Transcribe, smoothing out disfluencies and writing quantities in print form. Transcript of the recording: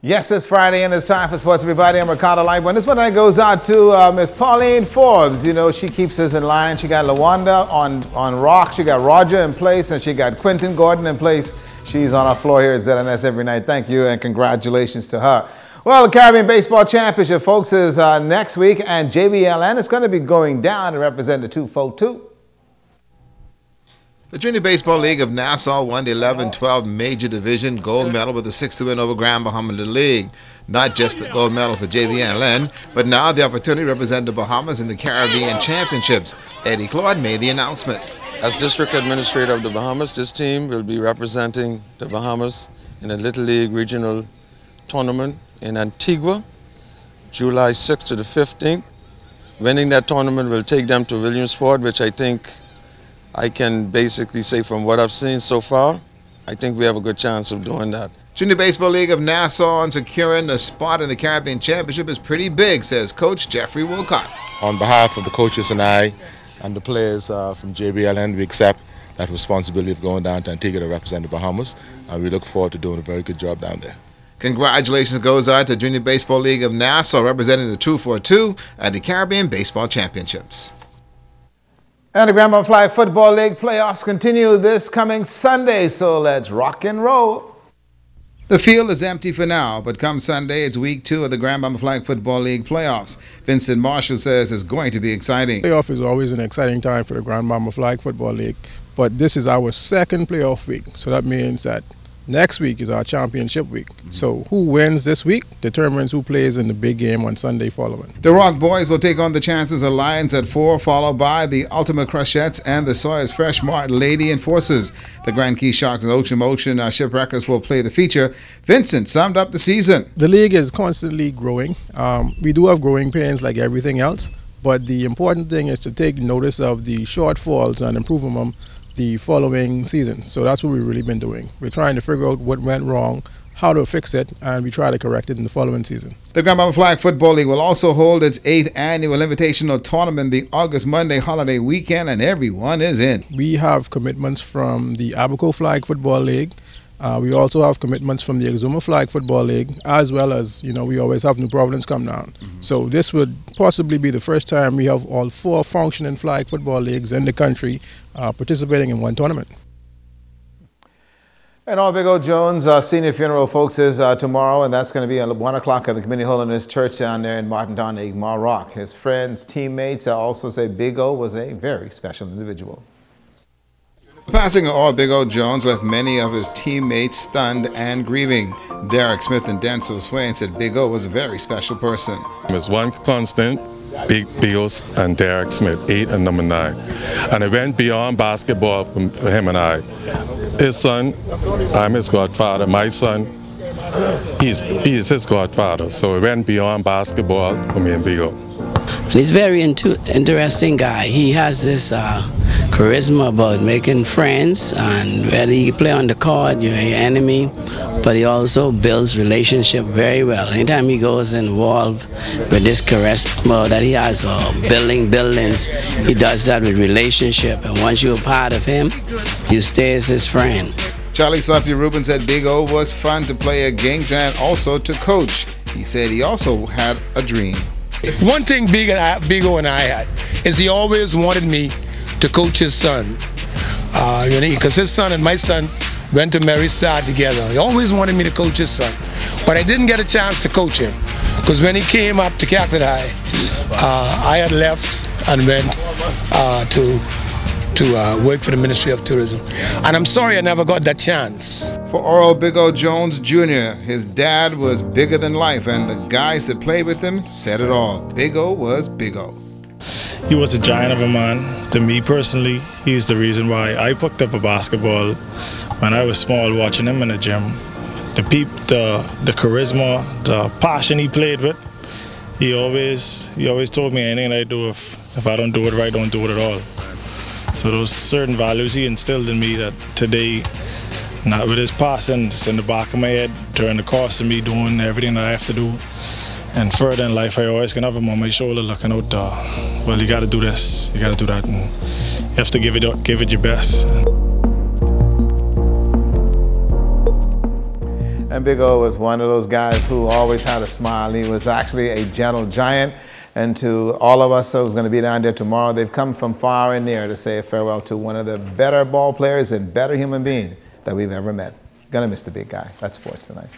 Yes, it's Friday and it's time for sports, everybody. I'm Ricardo Lightburn. This one goes out to Miss Pauline Forbes. You know, she keeps us in line. She got LaWanda on rock. She got Roger in place, and she got Quentin Gordon in place. She's on our floor here at ZNS every night. Thank you and congratulations to her. Well, the Caribbean Baseball Championship, folks, is next week, and JBLN is going to be going down to represent the 242. The Junior Baseball League of Nassau won the 11-12 major division gold medal with a 6-2 win over Grand Bahama League. Not just the gold medal for JBLN, but now the opportunity to represent the Bahamas in the Caribbean Championships. Eddie Claude made the announcement. As District Administrator of the Bahamas, this team will be representing the Bahamas in a Little League Regional Tournament in Antigua, July 6th to the 15th. Winning that tournament will take them to Williamsport, which I think I can basically say from what I've seen so far, I think we have a good chance of doing that. Junior Baseball League of Nassau and securing a spot in the Caribbean Championship is pretty big, says Coach Jeffrey Wilcott. On behalf of the coaches and I and the players from JBLN, we accept that responsibility of going down to Antigua to represent the Bahamas, and we look forward to doing a very good job down there. Congratulations goes out to Junior Baseball League of Nassau representing the 242 at the Caribbean Baseball Championships. And the Grand Bahama Flag Football League playoffs continue this coming Sunday, so let's rock and roll. The field is empty for now, but come Sunday, it's week 2 of the Grand Bahama Flag Football League playoffs. Vincent Marshall says it's going to be exciting. Playoff is always an exciting time for the Grand Bahama Flag Football League, but this is our second playoff week, so that means that next week is our championship week. So who wins this week determines who plays in the big game on Sunday following. The Rock Boys will take on the Chances Alliance at 4, followed by the Ultimate Cruchettes and the Sawyers Fresh Mart Lady Enforcers. The Grand Key Sharks and Ocean Motion Shipwreckers will play the feature. Vincent summed up the season. The league is constantly growing. We do have growing pains like everything else, but the important thing is to take notice of the shortfalls and improve them the following season. So that's what we've really been doing. We're trying to figure out what went wrong, how to fix it, and we try to correct it in the following season. The Grand Bahama Flag Football League will also hold its 8th annual invitational tournament the August Monday holiday weekend, and everyone is in. We have commitments from the Abaco Flag Football League. We also have commitments from the Exuma Flag Football League, as well as, we always have New Providence come down. So this would possibly be the first time we have all 4 functioning flag football leagues in the country participating in one tournament. And all Big O Jones' senior funeral, folks, is tomorrow, and that's going to be at 1 o'clock at the Community Holiness Church down there in Martintown, Igma Rock. His friends, teammates also say Big O was a very special individual. The passing of All Big O Jones left many of his teammates stunned and grieving. Derek Smith and Denzel Swain said Big O was a very special person. There's one constant, Big Bills and Derek Smith, 8 and number 9. And it went beyond basketball for him and I. His son, I'm his godfather. My son, he is his godfather. So it went beyond basketball for me and Big O. He's a very interesting guy. He has this charisma about making friends, and whether you play on the court, you're your enemy, but he also builds relationship very well. Anytime he goes involved with this charisma that he has for building buildings, he does that with relationship, and once you're a part of him, you stay as his friend. Charlie Softy Rubin said Big O was fun to play against and also to coach. He said he also had a dream. One thing Big O and I had is he always wanted me to coach his son, because his son and my son went to Mary Star together. He always wanted me to coach his son, but I didn't get a chance to coach him, because when he came up to Catholic High, I had left and went to work for the Ministry of Tourism, and I'm sorry I never got that chance. For Oral Big O Jones Jr., his dad was bigger than life, and the guys that played with him said it all. Big O was Big O. He was a giant of a man. To me personally, he's the reason why I picked up a basketball when I was small, watching him in the gym. The charisma, the passion he played with. He always told me anything I do, if I don't do it right, don't do it at all. So those certain values he instilled in me that today, not with his passing, it's in the back of my head during the course of me doing everything that I have to do. And further in life, I always can have him on my shoulder looking out, well, you got to do this, you got to do that, and you have to give it your best. And Big O was one of those guys who always had a smile. He was actually a gentle giant. And to all of us who's going to be down there tomorrow, they've come from far and near to say farewell to one of the better ball players and better human being that we've ever met. Gonna miss the big guy. That's sports tonight.